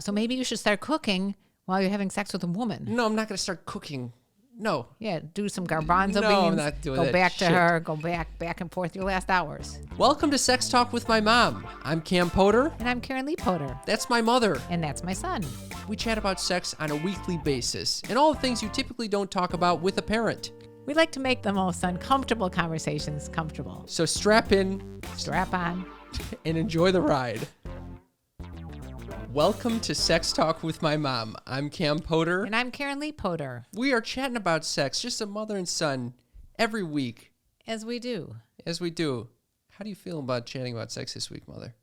So maybe you should start cooking while you're having sex with a woman. No, I'm not going to start cooking. No. Yeah, do some garbanzo beans. No, I'm not doing Go that back shit. to her. Go back and forth your last hours. Welcome to Sex Talk with my mom. I'm Cam Potter. And I'm Karen Lee Potter. That's my mother. And that's my son. We chat about sex on a weekly basis and all the things you typically don't talk about with a parent. We like to make the most uncomfortable conversations comfortable. So strap in, Strap on. and enjoy the ride. Welcome to Sex Talk with my mom. I'm Cam Potter. And I'm Karen Lee Potter. We are chatting about sex, just a mother and son, every week. As we do. As we do. How do you feel about chatting about sex this week, mother?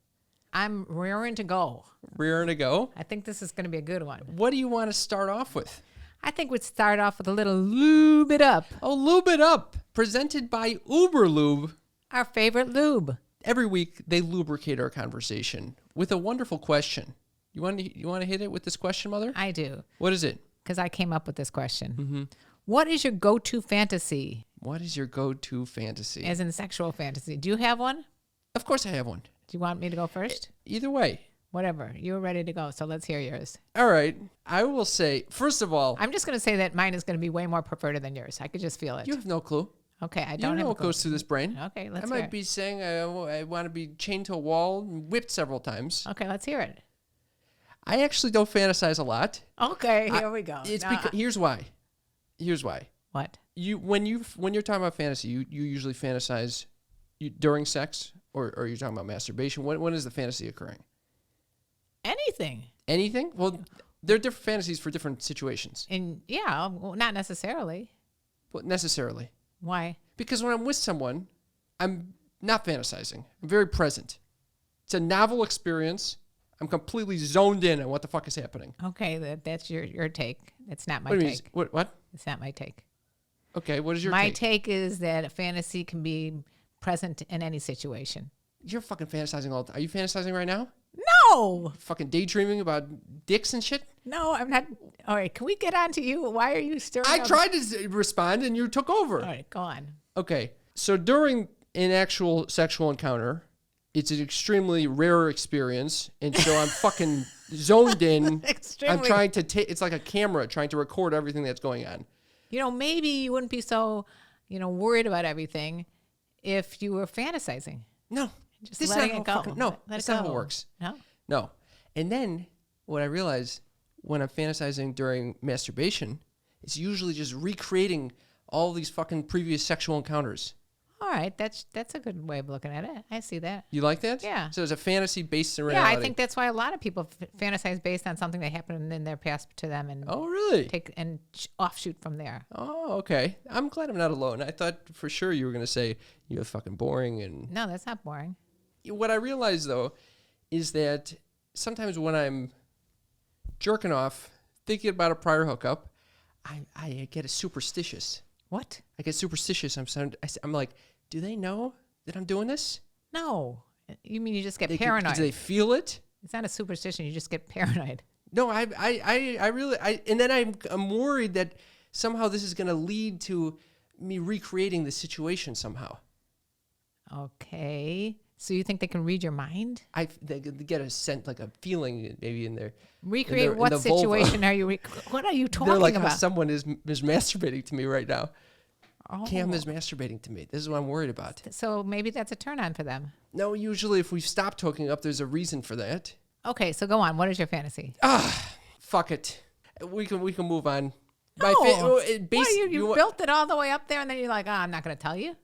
I'm rearing to go. Rearing to go? I think this is going to be a good one. What do you want to start off with? I think we'd start off with a little lube it up. Oh, Lube It Up, presented by Uber Lube. Our favorite lube. Every week, they lubricate our conversation with a wonderful question. You want to hit it with this question, Mother? I do. What is it? Because I came up with this question. Mm-hmm. What is your go-to fantasy? What is your go-to fantasy? As in sexual fantasy. Do you have one? Of course I have one. Do you want me to go first? Either way. Whatever. You're ready to go, so let's hear yours. All right. I will say, first of all... I'm just going to say that mine is going to be way more perverted than yours. I could just feel it. You have no clue. Okay, I You don't know have what goes through this brain. Okay, let's I hear might it. be saying I want to be chained to a wall and whipped several times. Okay, let's hear it. I actually don't fantasize a lot. Okay, here we go. It's No, because here's why. Here's why. What? When you're talking about fantasy, you usually fantasize during sex, or are you talking about masturbation? When is the fantasy occurring? Anything. Anything? Well, there are different fantasies for different situations. And yeah, well, not necessarily. But necessarily. Why? Because when I'm with someone, I'm not fantasizing. I'm very present. It's a novel experience. I'm completely zoned in on what the fuck is happening. Okay, that's your take. It's not my What do you mean? take. What? It's not my take. Okay, what is your My take? take is that a fantasy can be present in any situation. You're fucking fantasizing all the time. Are you fantasizing right now? No, Fucking daydreaming about dicks and shit? no, I'm not. All right, can we get on to you? Why are you stirring I up? tried to respond and you took over. All right, go on. Okay, so during an actual sexual encounter, it's an extremely rare experience, and so I'm fucking zoned in. Extremely. I'm trying to take. It's like a camera trying to record everything that's going on. Maybe you wouldn't be so, worried about everything if you were fantasizing. No, Just this is letting not it how go. fucking- no, Let that's it not how go. it works. No? No, and then what I realize when I'm fantasizing during masturbation, it's usually just recreating all these fucking previous sexual encounters. All right, that's a good way of looking at it. I see that. You like that? Yeah. So it's a fantasy based in Yeah, reality. I think that's why a lot of people fantasize based on something that happened in their past to them and Oh, really? take and offshoot from there. Oh, okay. I'm glad I'm not alone. I thought for sure you were going to say you're fucking boring. And No, that's not boring. what I realized, though, is that sometimes when I'm jerking off, thinking about a prior hookup, I get superstitious. What? I get superstitious. I'm like, do they know that I'm doing this? No. You mean you just get Do paranoid? they feel it? It's not a superstition. You just get paranoid. No, I really, and then I'm worried that somehow this is going to lead to me recreating the situation somehow. Okay. So you think they can read your mind? They get a sense, like a feeling maybe in there. Recreate in what the vulva. situation are you? What are you talking They're like, about? how someone is masturbating to me right now. Oh. Cam is masturbating to me. This is what I'm worried about. So maybe that's a turn on for them. No, usually if we stop hooking up, there's a reason for that. Okay, so go on. What is your fantasy? Fuck it. We can move on. No. What, Basi- you built it all the way up there, and then you're like, I'm not going to tell you?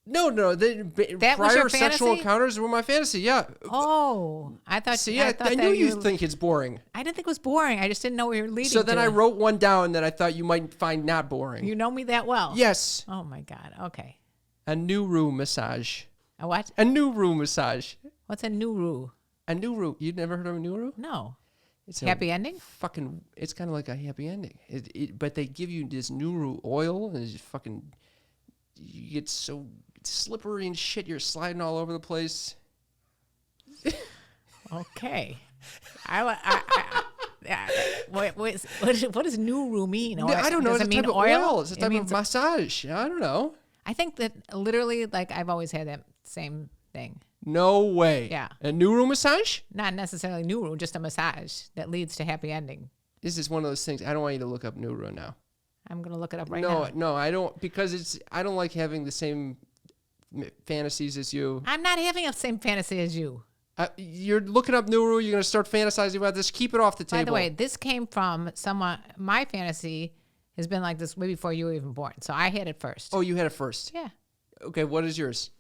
No. That was Prior your sexual fantasy? encounters were my fantasy. Yeah. Oh, I thought. See, I I thought knew that you'd think it's boring. I didn't think it was boring. I just didn't know where you're leading. So then to. I wrote one down that I thought you might find not boring. You know me that well. Yes. Oh my God. Okay. A new room massage. A what? A new room massage. What's a nuru? A new room. You'd never heard of a new room? No. It's Happy ending? Fucking. It's kind of like a happy ending. But they give you this Nuru oil and it's just fucking. You get so slippery and shit. You're sliding all over the place. Okay. What does nuru mean? Or I don't know. Does It's it a mean type of oil. It's a type of massage. I don't know. I think that literally, like, I've always had that same thing. No way. Yeah. A Nuru massage? Not necessarily Nuru, just a massage that leads to happy ending. This is one of those things. I don't want you to look up Nuru now. I'm going to look it up right now. No, I don't, because I don't like having the same fantasies as you. I'm not having the same fantasy as you. You're looking up Nuru. You're going to start fantasizing about this. Keep it off the table. By the way, this came from someone. My fantasy has been like this way before you were even born. So I had it first. Oh, you had it first. Yeah. Okay, what is yours?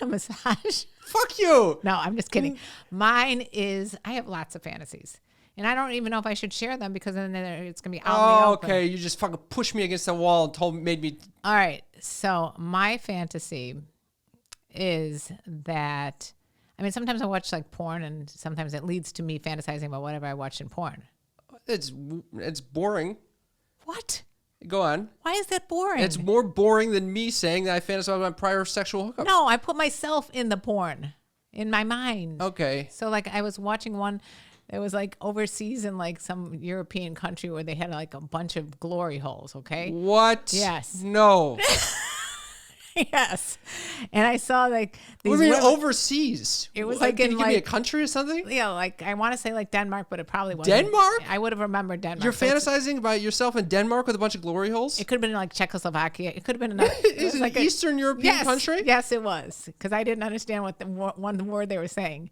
A massage. Fuck you. No, I'm just kidding. Mine is, I have lots of fantasies. And I don't even know if I should share them because then it's going to be out in the open. Okay. You just fucking pushed me against the wall and made me. All right. So my fantasy is that, I mean, sometimes I watch like porn and sometimes it leads to me fantasizing about whatever I watched in porn. It's boring. What? Go on. Why is that boring? It's more boring than me saying that I fantasize about my prior sexual hookups. No, I put myself in the porn in my mind. Okay. So like I was watching one, it was like overseas in like some European country where they had like a bunch of glory holes, okay? What? Yes. No. Yes. And I saw like these What do you mean women- overseas? It was What, like can in you give me a like- country or something? Yeah, like I want to say like Denmark, but it probably wasn't. Denmark? I would have remembered Denmark. You're So it's- fantasizing about yourself in Denmark with a bunch of glory holes? It could have been like Czechoslovakia. It could have been another. Is it like an Eastern European country? Yes, it was. Because I didn't understand what the one word they were saying.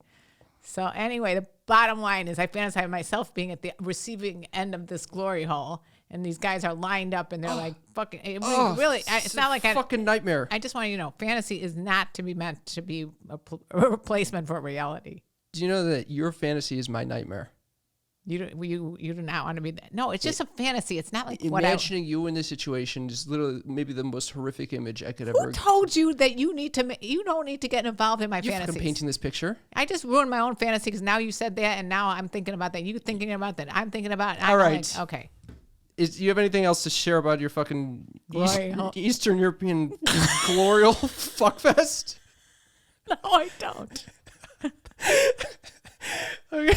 So anyway, the bottom line is I fantasize myself being at the receiving end of this glory hole, and these guys are lined up, and they're like fucking. It's not like fucking nightmare. I just want you to know, fantasy is not to be meant to be a replacement for reality. Do you know that your fantasy is my nightmare? You do not want to be that. No, it's just a fantasy. It's not like Imagining you in this situation is literally maybe the most horrific image I could ever. Who told you that you don't need to get involved in my You're fantasies? fucking painting this picture. I just ruined my own fantasy because now you said that, and now I'm thinking about that. You thinking about that. I'm thinking about. All right. Like, okay. Do you have anything else to share about your fucking Eastern European glorial fuckfest? No, I don't. Okay,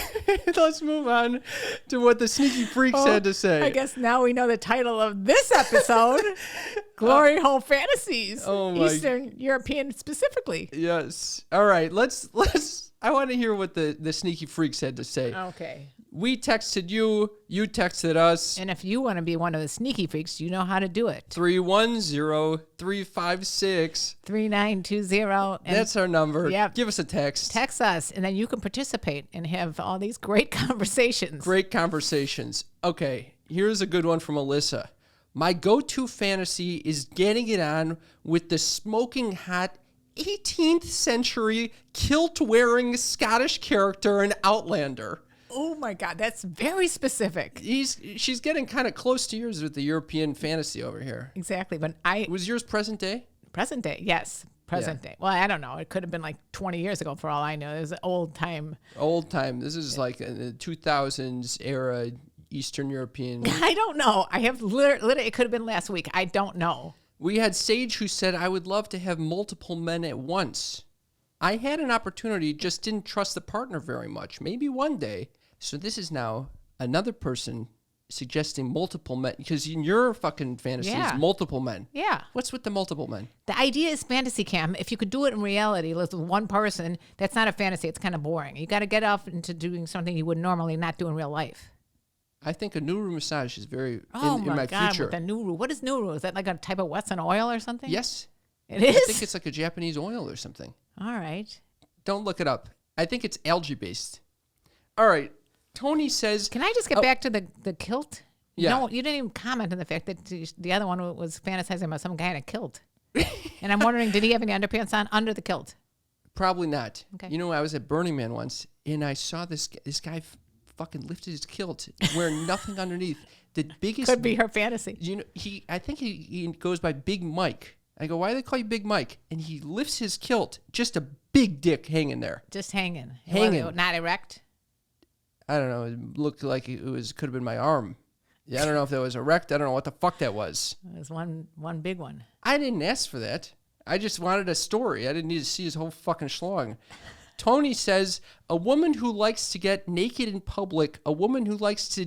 let's move on to what the sneaky freaks had to say. I guess now we know the title of this episode: "Glory Hole Fantasies." Oh my- Eastern European specifically. Yes. All right. Let's. I want to hear what the sneaky freaks had to say. Okay. We texted you. You texted us. And if you want to be one of the sneaky freaks, you know how to do it. 310-356. 3920. That's our number. Yep. Give us a text. Text us, and then you can participate and have all these great conversations. Great conversations. Okay, here's a good one from Alyssa. My go-to fantasy is getting it on with the smoking hot 18th century kilt-wearing Scottish character in Outlander. Oh my God, that's very specific. She's getting kind of close to yours with the European fantasy over here. Exactly, but Was yours present day? present day, yes, present day. Well, I don't know. It could have been like 20 years ago for all I know. It was old time. Old time. This is like the 2000s era Eastern European. I don't know. I have literally. It could have been last week. I don't know. We had Sage who said, I would love to have multiple men at once. I had an opportunity, just didn't trust the partner very much. Maybe one day. So this is now another person suggesting multiple men, because in your fucking fantasy is multiple men. Yeah. What's with the multiple men? The idea is fantasy cam. If you could do it in reality, with one person, that's not a fantasy. It's kind of boring. You got to get off into doing something you would normally not do in real life. I think a Nuru massage is very Oh in my God, future. with the Nuru. What is Nuru? Is that like a type of Western oil or something? Yes. It is? I think it's like a Japanese oil or something. All right. Don't look it up. I think it's algae based. All right. Tony says. Can I just get back to the kilt? Yeah. No, you didn't even comment on the fact that the other one was fantasizing about some guy in a kilt. And I'm wondering, did he have any underpants on under the kilt? Probably not. Okay. You know, I was at Burning Man once, and I saw this guy fucking lifted his kilt, wearing nothing underneath. The biggest Could be her fantasy. You know, I think he goes by Big Mike. I go, why do they call you Big Mike? And he lifts his kilt, just a big dick hanging there. Just hanging. Hanging. Not erect. I don't know. It looked like could have been my arm. Yeah, I don't know if that was erect. I don't know what the fuck that was. It was one big one. I didn't ask for that. I just wanted a story. I didn't need to see his whole fucking schlong. Tony says, a woman who likes to get naked in public, a woman who likes to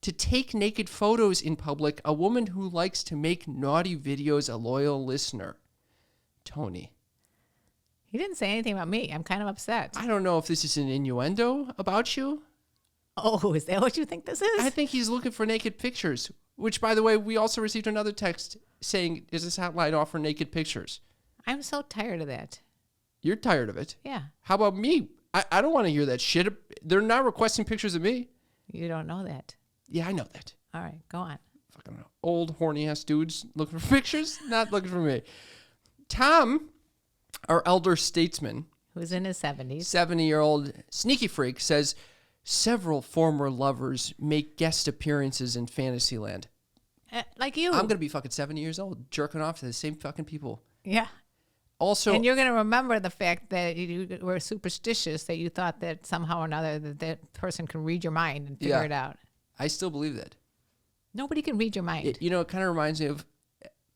take naked photos in public, a woman who likes to make naughty videos, a loyal listener. Tony. He didn't say anything about me. I'm kind of upset. I don't know if this is an innuendo about you. Oh, is that what you think this is? I think he's looking for naked pictures, which, by the way, we also received another text saying, does this hotline offer naked pictures? I'm so tired of that. You're tired of it. Yeah. How about me? I don't want to hear that shit. They're not requesting pictures of me. You don't know that. Yeah, I know that. All right, go on. Fucking old, horny-ass dudes looking for pictures, not looking for me. Tom, our elder statesman, Who's in his 70s. 70-year-old sneaky freak, says several former lovers make guest appearances in Fantasyland. Like you. I'm going to be fucking 70 years old, jerking off to the same fucking people. Yeah. Also, And you're going to remember the fact that you were superstitious, that you thought that somehow or another that person can read your mind and figure it out. I still believe that. Nobody can read your mind. It kind of reminds me of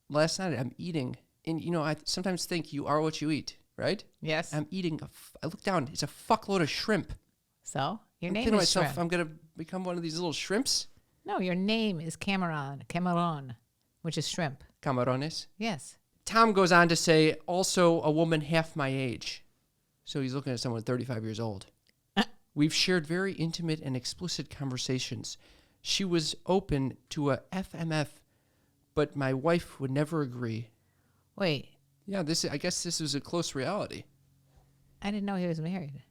last night. I'm eating, and I sometimes think you are what you eat, right? Yes. I'm eating. I look down. It's a fuckload of shrimp. So your I'm name thinking to is myself, Shrimp. I'm gonna become one of these little shrimps. No, your name is Cameron, which is shrimp. Camarones. Yes. Tom goes on to say, also a woman half my age. So he's looking at someone 35 years old. We've shared very intimate and explicit conversations. She was open to a FMF, but my wife would never agree. Wait, Yeah, I guess this is a close reality. I didn't know he was married.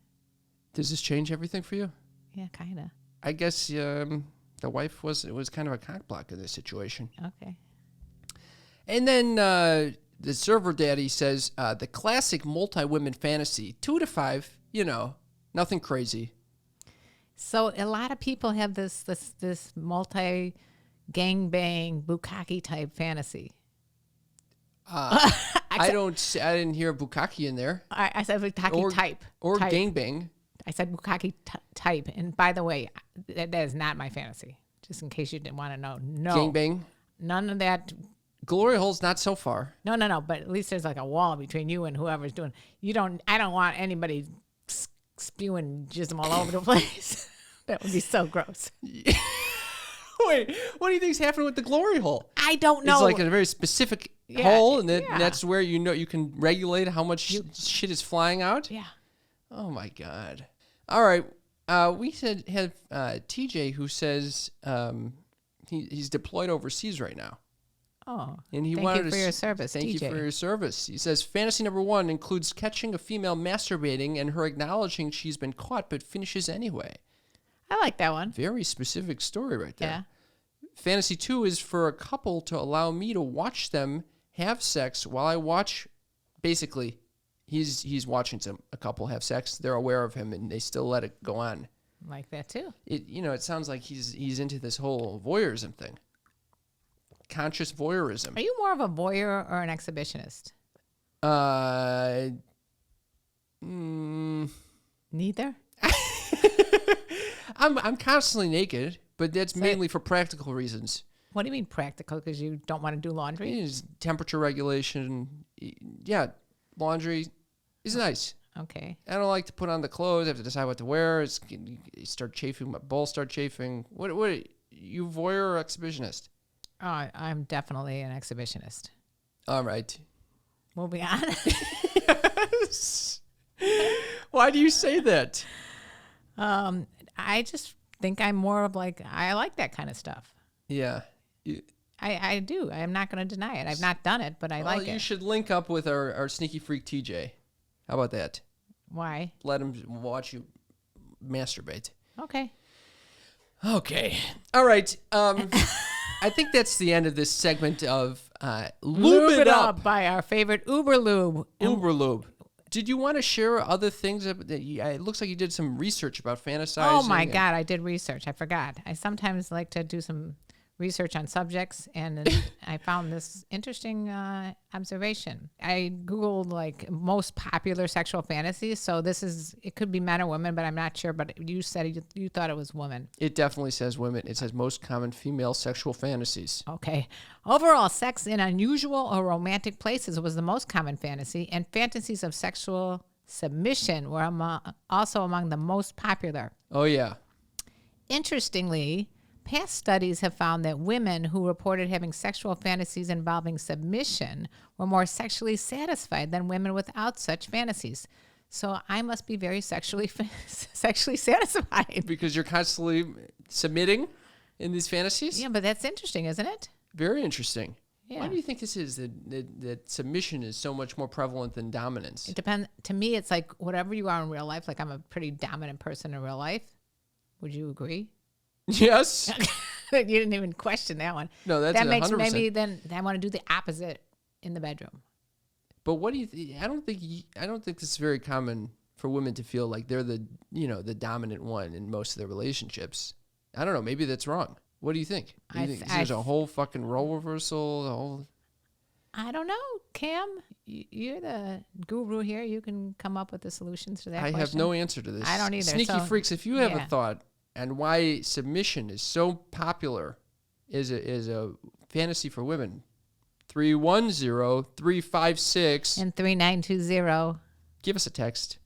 Does this change everything for you? Yeah, kind of. I guess the wife was kind of a cock block in this situation. Okay. And then the server daddy says the classic multi-women fantasy, 2 to 5, nothing crazy. So a lot of people have this multi gangbang bukkake type fantasy. I didn't hear bukkake in there. I said bukkake type. Or type. gangbang. I said bukkake type. And by the way, that is not my fantasy. Just in case you didn't want to know. No. Gangbang. None of that. Glory hole's not so far. No. But at least there's like a wall between you and whoever's doing. I don't want anybody spewing jism all over the place. That would be so gross. Wait, what do you think's happening with the glory hole? I don't know. It's like a very specific hole, and that's where you can regulate how much shit is flying out? Yeah. Oh, my God. All right. We have TJ who says he's deployed overseas right now. Oh, And he thank wanted you for your service, Thank TJ. you for your service. He says, fantasy number 1 includes catching a female masturbating and her acknowledging she's been caught but finishes anyway. I like that one. Very specific story right there. Yeah. Fantasy 2 is for a couple to allow me to watch them have sex while I watch. Basically, he's watching a couple have sex. They're aware of him, and they still let it go on. Like that too. It sounds like he's into this whole voyeurism thing. Conscious voyeurism. Are you more of a voyeur or an exhibitionist? Neither. I'm constantly naked, but that's mainly for practical reasons. What do you mean practical? Because you don't want to do laundry? It's temperature regulation. Yeah, laundry is nice. Okay. I don't like to put on the clothes. I have to decide what to wear. You start chafing. My balls start chafing. What? You voyeur or exhibitionist? Oh, I'm definitely an exhibitionist. All right. Moving on. Yes. Why do you say that? I just think I'm more of I like that kind of stuff. Yeah. I do. I am not going to deny it. I've not done it, but I like You it. should link up with our sneaky freak TJ. How about that? Why? Let him watch you masturbate. Okay. Okay. All right. I think that's the end of this segment of Lube It Up by our favorite Uber Lube. Uber Lube. Did you want to share other things? It looks like you did some research about fantasizing. Oh my God, I did research. I forgot. I sometimes like to do some research on subjects, and I found this interesting observation. I Googled most popular sexual fantasies. So it could be men or women, but I'm not sure. But you said you thought it was women. It definitely says women. It says most common female sexual fantasies. Okay. Overall, sex in unusual or romantic places was the most common fantasy, and fantasies of sexual submission were also among the most popular. Oh, yeah. Interestingly, Past studies have found that women who reported having sexual fantasies involving submission were more sexually satisfied than women without such fantasies. So I must be very sexually satisfied. Because you're constantly submitting in these fantasies? Yeah, but that's interesting, isn't it? Very interesting. Yeah. Why do you think this is, that submission is so much more prevalent than dominance? It depends. To me, it's like whatever you are in real life. Like I'm a pretty dominant person in real life. Would you agree? Yes. You didn't even question that one. No, that's that makes 100%. maybe then I want to do the opposite in the bedroom. But what do you think? I don't think this is very common for women to feel like they're the dominant one in most of their relationships. I don't know. Maybe that's wrong. What do you think? Do you think there's a whole fucking role reversal? I don't know, Cam. You're the guru here. You can come up with the solutions to that question. I have no answer to this. I don't either. Sneaky freaks, if you have a thought and why submission is so popular is a fantasy for women, 310-356 and 3920. Give us a text.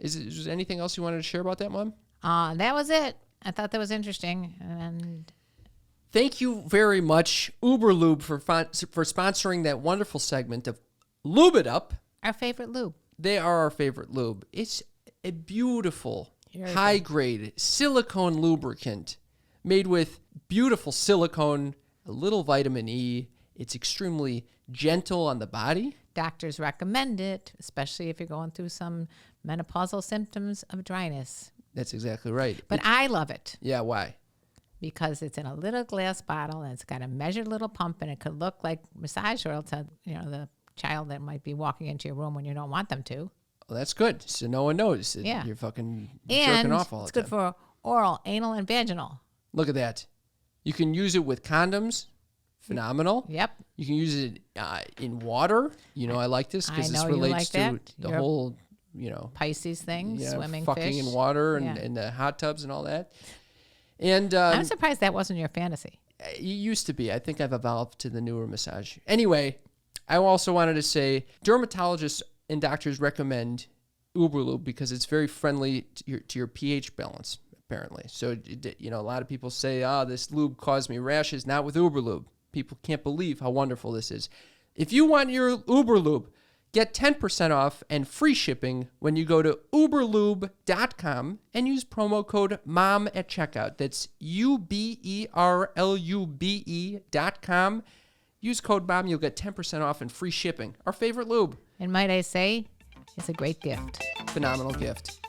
Is there anything else you wanted to share about that, Mom? That was it. I thought that was interesting. And thank you very much, Uberlube, for sponsoring that wonderful segment of Lube It Up. Our favorite lube. They are our favorite lube. It's a beautiful, high-grade silicone lubricant made with beautiful silicone, a little vitamin E. It's extremely gentle on the body. Doctors recommend it, especially if you're going through some menopausal symptoms of dryness. That's exactly right. But I love it. Yeah, why? Because it's in a little glass bottle and it's got a measured little pump and it could look like massage oil to the child that might be walking into your room when you don't want them to. Well, that's good. So no one knows that you're fucking jerking off all the time. It's good for oral, anal, and vaginal. Look at that. You can use it with condoms. Phenomenal. Yep. You can use it in water. I like this because this relates to the whole, Pisces thing, swimming, fucking fish. in water and the hot tubs and all that. And I'm surprised that wasn't your fantasy. It used to be. I think I've evolved to the newer massage. Anyway, I also wanted to say dermatologists and doctors recommend Uberlube because it's very friendly to your pH balance, apparently. So, a lot of people say, this lube caused me rashes. Not with Uberlube. People can't believe how wonderful this is. If you want your Uberlube, get 10% off and free shipping when you go to uberlube.com and use promo code MOM at checkout. That's uberlube.com. Use code MOM. You'll get 10% off and free shipping. Our favorite lube. And might I say, it's a great gift. Phenomenal gift.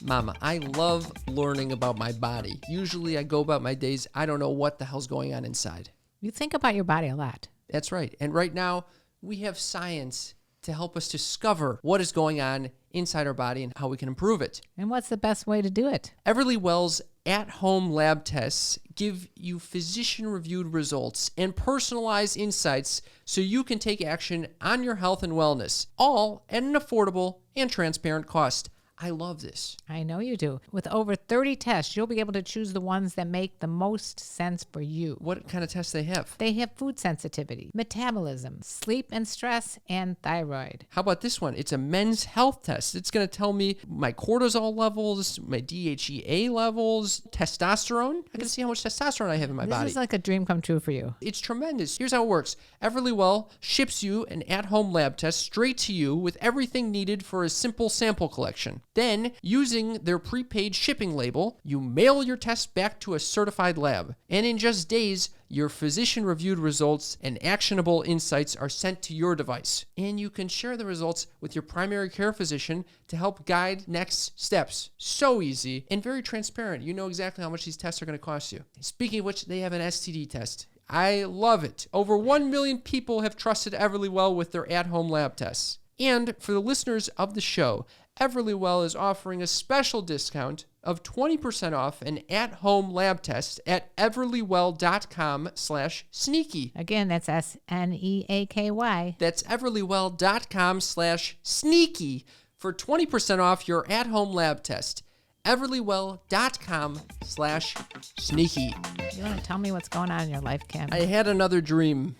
Mama, I love learning about my body. Usually I go about my days, I don't know what the hell's going on inside. You think about your body a lot. That's right. And right now, we have science to help us discover what is going on inside our body and how we can improve it. And what's the best way to do it? Everly Wells at-home lab tests give you physician-reviewed results and personalized insights so you can take action on your health and wellness, all at an affordable and transparent cost. I love this. I know you do. With over 30 tests, you'll be able to choose the ones that make the most sense for you. What kind of tests they have? They have food sensitivity, metabolism, sleep and stress, and thyroid. How about this one? It's a men's health test. It's going to tell me my cortisol levels, my DHEA levels, testosterone. I can see how much testosterone I have in my body. This is like a dream come true for you. It's tremendous. Here's how it works. Everly Well ships you an at-home lab test straight to you with everything needed for a simple sample collection. Then, using their prepaid shipping label, you mail your test back to a certified lab. And in just days, your physician-reviewed results and actionable insights are sent to your device. And you can share the results with your primary care physician to help guide next steps. So easy and very transparent. You know exactly how much these tests are going to cost you. Speaking of which, they have an STD test. I love it. Over 1 million people have trusted Everly Well with their at-home lab tests. And for the listeners of the show, Everly Well is offering a special discount of 20% off an at-home lab test at everlywell.com/sneaky. Again, that's SNEAKY. That's everlywell.com/sneaky for 20% off your at-home lab test. everlywell.com/sneaky. You want to tell me what's going on in your life, Cam? I had another dream.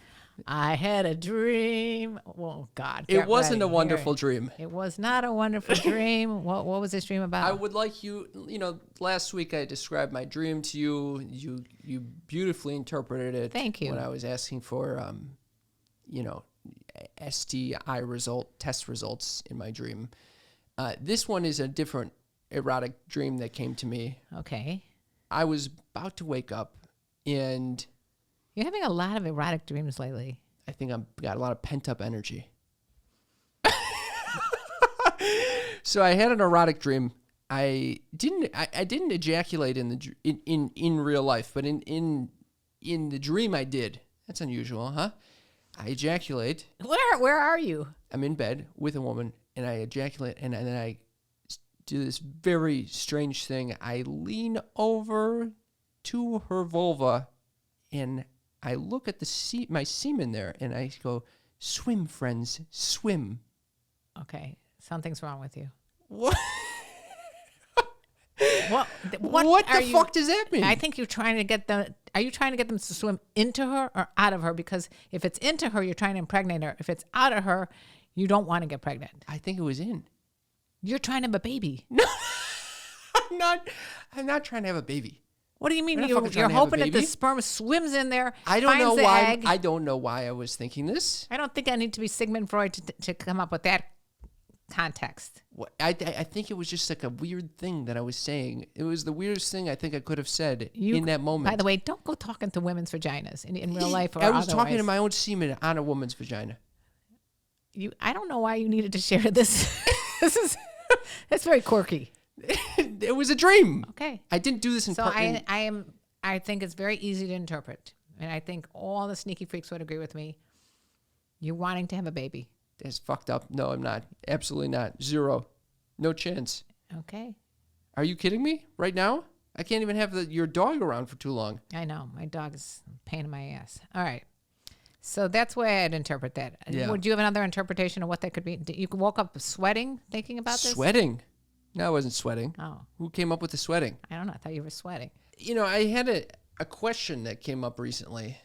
I had a dream. Oh, God. It wasn't ready. a wonderful dream. It was not a wonderful dream. What was this dream about? I would like last week I described my dream to you. You beautifully interpreted it. Thank you. When I was asking for, STI test results in my dream. This one is a different erotic dream that came to me. Okay. I was about to wake up, and You're having a lot of erotic dreams lately. I think I've got a lot of pent-up energy. So I had an erotic dream. I didn't ejaculate in real life, but in the dream I did. That's unusual, huh? I ejaculate. Where are you? I'm in bed with a woman, and I ejaculate, and then I do this very strange thing. I lean over to her vulva, and I look at my semen there, and I go, "Swim, friends, swim." Okay. Something's wrong with you. What? What the fuck does that mean? I think you're trying to get them. Are you trying to get them to swim into her or out of her? Because if it's into her, you're trying to impregnate her. If it's out of her, you don't want to get pregnant. I think it was in. You're trying to have a baby. No, I'm not trying to have a baby. What do you mean? We're not You're fucking trying to have a hoping that the baby. sperm swims in there. I don't finds know the why. egg. I don't know why I was thinking this. I don't think I need to be Sigmund Freud to come up with that context. I think it was just like a weird thing that I was saying. It was the weirdest thing I think I could have said in that moment. By the way, don't go talking to women's vaginas in real life or I was talking to otherwise. my own semen on a woman's vagina. I don't know why you needed to share this. That's very quirky. It was a dream. Okay. I didn't do this in So part. I think it's very easy to interpret. And I think all the sneaky freaks would agree with me. You're wanting to have a baby. That's fucked up. No, I'm not. Absolutely not. Zero. No chance. Okay. Are you kidding me? Right now? I can't even have your dog around for too long. I know. My dog is a pain in my ass. All right. So that's why I'd interpret that. Yeah. Would you have another interpretation of what that could be? You woke up sweating thinking about this? Sweating? No, I wasn't sweating. Oh, Who came up with the sweating? I don't know. I thought you were sweating. I had a question that came up recently,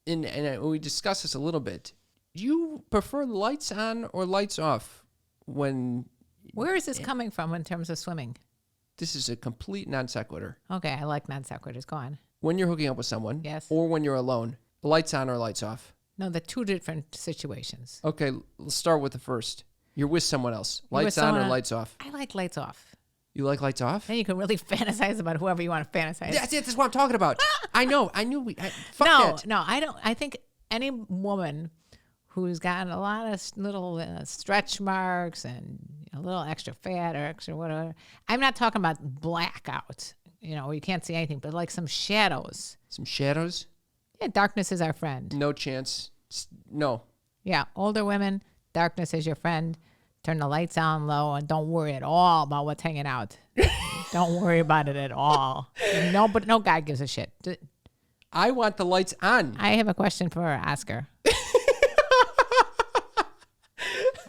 and we discussed this a little bit. Do you prefer lights on or lights off when... Where is this coming from in terms of swimming? This is a complete non sequitur. Okay, I like non sequiturs. Go on. When you're hooking up with someone, Yes. or when you're alone, lights on or lights off? No, they're two different situations. Okay, let's start with the first. You're with someone else. You're with Lights on or someone- lights off? I like lights off. You like lights off? Then you can really fantasize about whoever you want to fantasize. That's it. That's what I'm talking about. I know. I knew. Fuck No, that. no, I don't. I think any woman who's got a lot of little stretch marks and a little extra fat or extra whatever. I'm not talking about blackouts, where you can't see anything, but like some shadows. Some shadows? Yeah, darkness is our friend. No chance. No. Yeah, older women, darkness is your friend. Turn the lights on low and don't worry at all about what's hanging out. Don't worry about it at all. But no guy gives a shit. I want the lights on. I have a question for Oscar.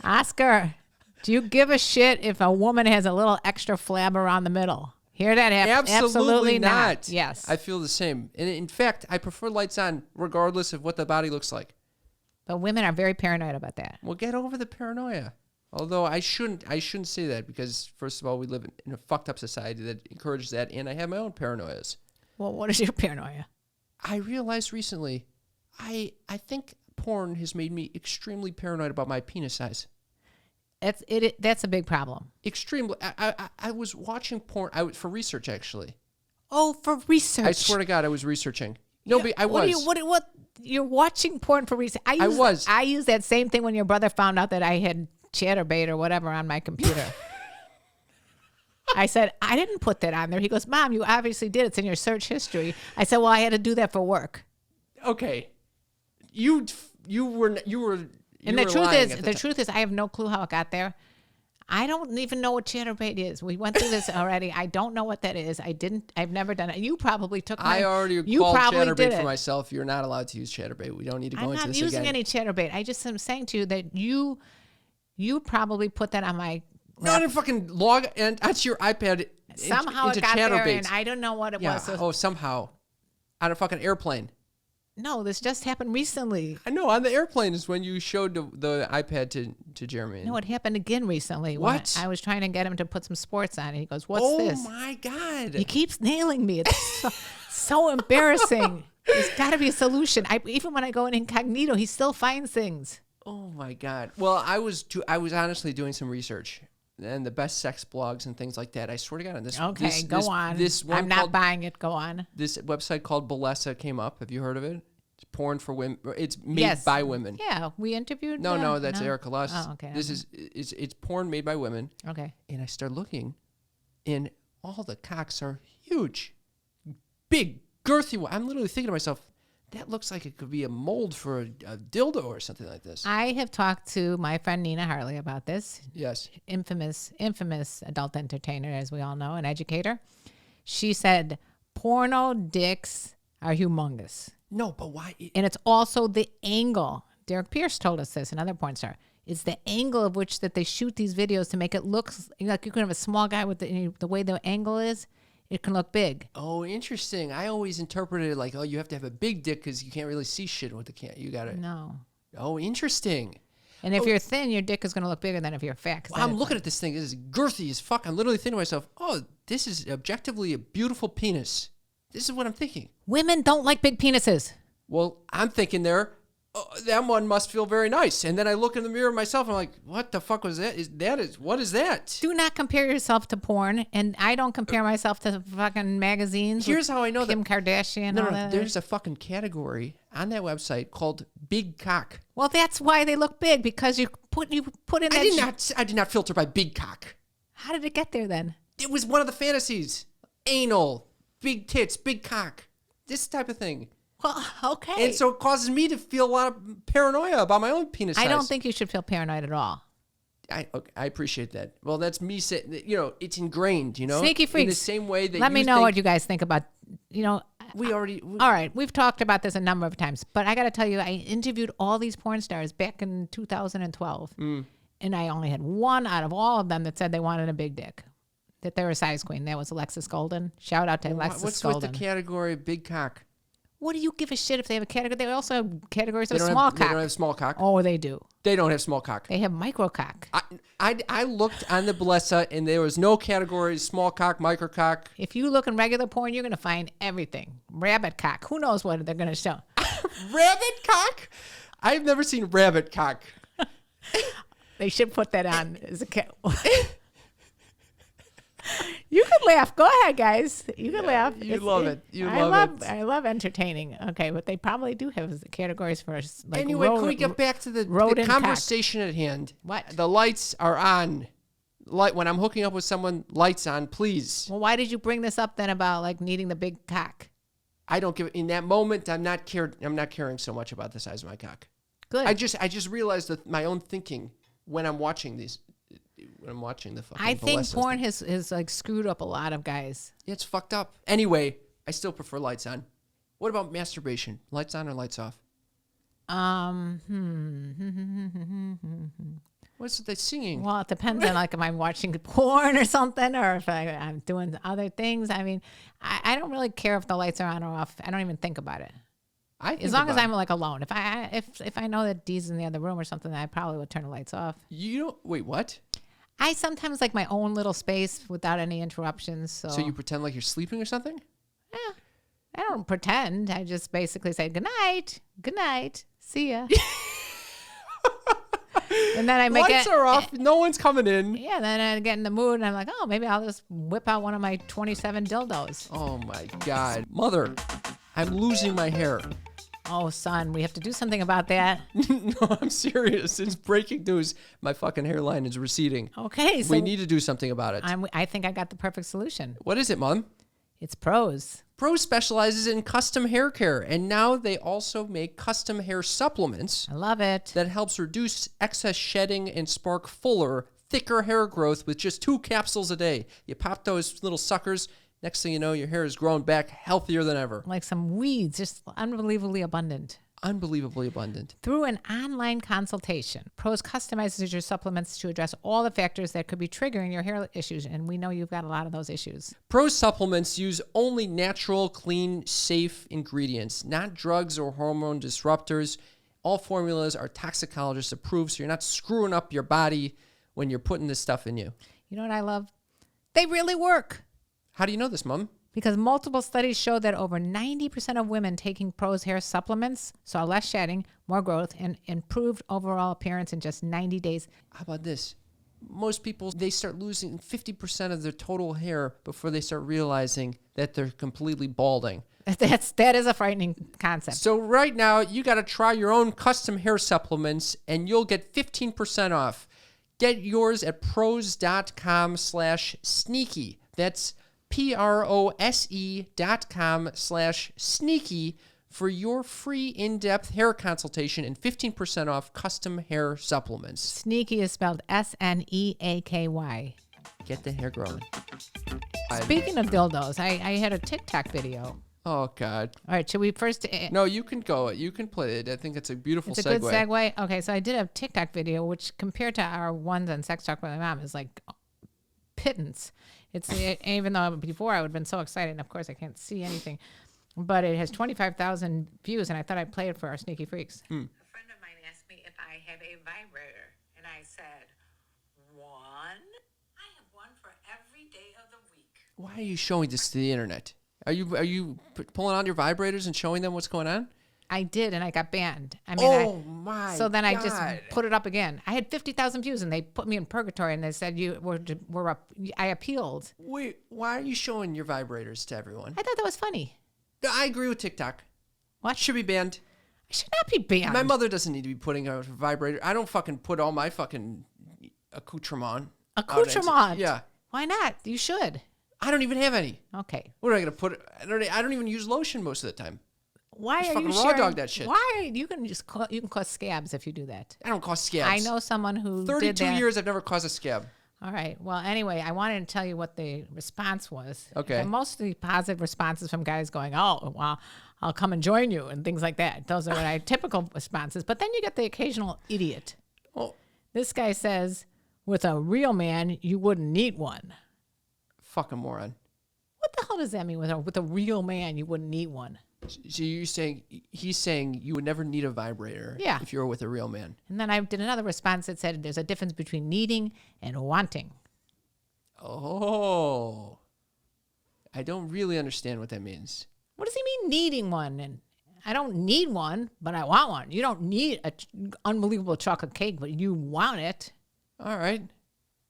Oscar, do you give a shit if a woman has a little extra flab around the middle? Hear that? Absolutely not. Yes. I feel the same. And in fact, I prefer lights on regardless of what the body looks like. But women are very paranoid about that. Well, get over the paranoia. Although I shouldn't say that because, first of all, we live in a fucked up society that encourages that, and I have my own paranoias. Well, what is your paranoia? I realized recently, I think porn has made me extremely paranoid about my penis size. That's a big problem. Extremely. I was watching porn for research, actually. Oh, for research. I swear to God, I was researching. No, but I was. What? You're watching porn for research. I used that same thing when your brother found out that I had chatterbait or whatever on my computer. I said, I didn't put that on there. He goes, Mom, you obviously did. It's in your search history. I said, well, I had to do that for work. Okay. You were. And the truth is, I have no clue how it got there. I don't even know what chatterbait is. We went through this already. I don't know what that is. I've never done it. You probably took my... I already called chatterbait for myself. You're not allowed to use chatterbait. We don't need to go into this again. I'm not using any chatterbait. I just am saying to you that you probably put that on my... No, I didn't fucking log onto your iPad Somehow into it got there, chatterbait. and I don't know what it Yeah. was. So Oh, somehow. On a fucking airplane. No, this just happened recently. I know, on the airplane is when you showed the iPad to Jeremy. No, it happened again recently. What? I was trying to get him to put some sports on, and he goes, "What's Oh this?" my God. He keeps nailing me. It's so embarrassing. There's got to be a solution. Even when I go in incognito, he still finds things. Oh my God. Well, I was honestly doing some research and the best sex blogs and things like that. I swear to God, on this. Okay, go on. This one I'm not buying it. Go on. This website called Balesa came up. Have you heard of it? It's porn for women. It's made by women. Yeah, we interviewed. No, that's Erica Luss. Oh, okay. This is it's porn made by women. Okay. And I started looking, and all the cocks are huge, big, girthy. I'm literally thinking to myself, that looks like it could be a mold for a dildo or something like this. I have talked to my friend Nina Harley about this. Yes. Infamous adult entertainer, as we all know, an educator. She said porno dicks are humongous. No, but why? And it's also the angle. Derek Pierce told us this, another porn star. It's the angle of which that they shoot these videos to make it look like you can have a small guy with the way the angle is. It can look big. Oh, interesting. I always interpreted it like, oh, you have to have a big dick because you can't really see shit with the can. You got it. No. Oh, interesting. And if you're thin, your dick is going to look bigger than if you're fat. Well, I'm looking at this thing. This is girthy as fuck. I'm literally thinking to myself, oh, this is objectively a beautiful penis. This is what I'm thinking. Women don't like big penises. Well, I'm thinking there, oh, that one must feel very nice. And then I look in the mirror myself. And I'm like, what the fuck was that? What is that? Do not compare yourself to porn. And I don't compare myself to fucking magazines. Here's how I know Kim Kardashian and all that. There's a fucking category on that website called big cock. Well, that's why they look big, because you put in that. I did not filter by big cock. How did it get there then? It was one of the fantasies. Anal, big tits, big cock. This type of thing. Well, okay. And so it causes me to feel a lot of paranoia about my own penis size. I don't think you should feel paranoid at all. I appreciate that. Well, that's me saying, it's ingrained, Sneaky freaks. In the same way that Let me know what you guys think about, all right, we've talked about this a number of times, but I got to tell you, I interviewed all these porn stars back in 2012, and I only had one out of all of them that said they wanted a big dick, that they were a size queen. That was Alexis Golden. Shout out to Alexis Golden. What's with the category of big cock? What do you give a shit if they have a category? They also have categories of small cock. They don't have small cock. Oh, they do. They don't have small cock. They have micro cock. I looked on the Balesa and there was no categories, small cock, micro cock. If you look in regular porn, you're going to find everything. Rabbit cock. Who knows what they're going to show? Rabbit cock? I've never seen rabbit cock. They should put that on as a cat. You can laugh. Go ahead, guys. You can laugh. You love it. I love entertaining. Okay, but they probably do have categories for like. Anyway, can we get back to the conversation at hand? What? The lights are on. When I'm hooking up with someone, lights on, please. Well, why did you bring this up then about like needing the big cock? I don't give. In that moment, I'm not caring so much about the size of my cock. Good. I just realized that my own thinking when I'm watching these. When I'm watching the fucking I think Balesa porn thing. has like screwed up a lot of guys. Yeah, it's fucked up. Anyway, I still prefer lights on. What about masturbation? Lights on or lights off? What's they singing? Well, it depends on like if I'm watching porn or something, or if I'm doing other things. I mean, I don't really care if the lights are on or off. I don't even think about it. As long as I'm like alone. If I know that Dee's in the other room or something, I probably would turn the lights off. You don't wait. What? I sometimes like my own little space without any interruptions. So you pretend like you're sleeping or something? Yeah, I don't pretend. I just basically say good night, see ya. And then I make lights are off. No one's coming in. Yeah, then I get in the mood and I'm like, oh, maybe I'll just whip out one of my 27 dildos. Oh my God, Mother, I'm losing my hair. Oh, son, we have to do something about that. No, I'm serious. It's breaking news. My fucking hairline is receding. Okay, so we need to do something about it. I think I got the perfect solution. What is it, Mom? It's Prose. Prose specializes in custom hair care, and now they also make custom hair supplements. I love it. That helps reduce excess shedding and spark fuller, thicker hair growth with just 2 capsules a day. You pop those little suckers. Next thing you know, your hair is growing back healthier than ever. Like some weeds, just unbelievably abundant. Unbelievably abundant. Through an online consultation, Pros customizes your supplements to address all the factors that could be triggering your hair issues. And we know you've got a lot of those issues. Pros supplements use only natural, clean, safe ingredients, not drugs or hormone disruptors. All formulas are toxicologist approved, so you're not screwing up your body when you're putting this stuff in you. You know what I love? They really work. How do you know this, Mom? Because multiple studies show that over 90% of women taking Pros hair supplements saw less shedding, more growth, and improved overall appearance in just 90 days. How about this? Most people, they start losing 50% of their total hair before they start realizing that they're completely balding. That is a frightening concept. So right now, you got to try your own custom hair supplements, and you'll get 15% off. Get yours at pros.com/sneaky. That's PROSE.com/sneaky for your free in-depth hair consultation and 15% off custom hair supplements. Sneaky is spelled SNEAKY. Get the hair growing. Speaking of dildos, I had a TikTok video. Oh, God. All right, should we first... No, you can go. You can play it. I think it's a beautiful segue. It's a good segue. Okay, so I did a TikTok video, which compared to our ones on Sex Talk with My Mom is like pittance. It's even though before I would have been so excited, and of course I can't see anything, but it has 25,000 views, and I thought I'd play it for our sneaky freaks. A friend of mine asked me if I have a vibrator, and I said, one? I have one for every day of the week. Why are you showing this to the internet? Are you pulling out your vibrators and showing them what's going on? I did, and I got banned. I mean, my So then God. I just put it up again. I had 50,000 views, and they put me in purgatory, and they said we're up. I appealed. Wait, why are you showing your vibrators to everyone? I thought that was funny. I agree with TikTok. What? Should be banned. I should not be banned. My mother doesn't need to be putting a vibrator. I don't fucking put all my fucking accoutrement. Accoutrement? Yeah. Why not? You should. I don't even have any. Okay. What are I gonna put? I don't even use lotion most of the time. Why Just are you fucking raw sharing? dog that shit. Why you can just you can cause scabs if you do that. I don't cause scabs. I know someone who 32 did that. years I've never caused a scab. All right. Well, anyway, I wanted to tell you what the response was. Okay. And most of the positive responses from guys going, "Oh, well, I'll come and join you," and things like that. Those are my typical responses. But then you get the occasional idiot. Oh, This guy says, "With a real man, you wouldn't need one." fucking moron. What the hell does that mean? With a real man, you wouldn't need one. So you're saying he's saying you would never need a vibrator Yeah. if you were with a real man. And then I did another response that said, "There's a difference between needing and wanting." Oh. I don't really understand what that means. What does he mean needing one? And I don't need one, but I want one. You don't need a unbelievable chocolate cake, but you want it. All right.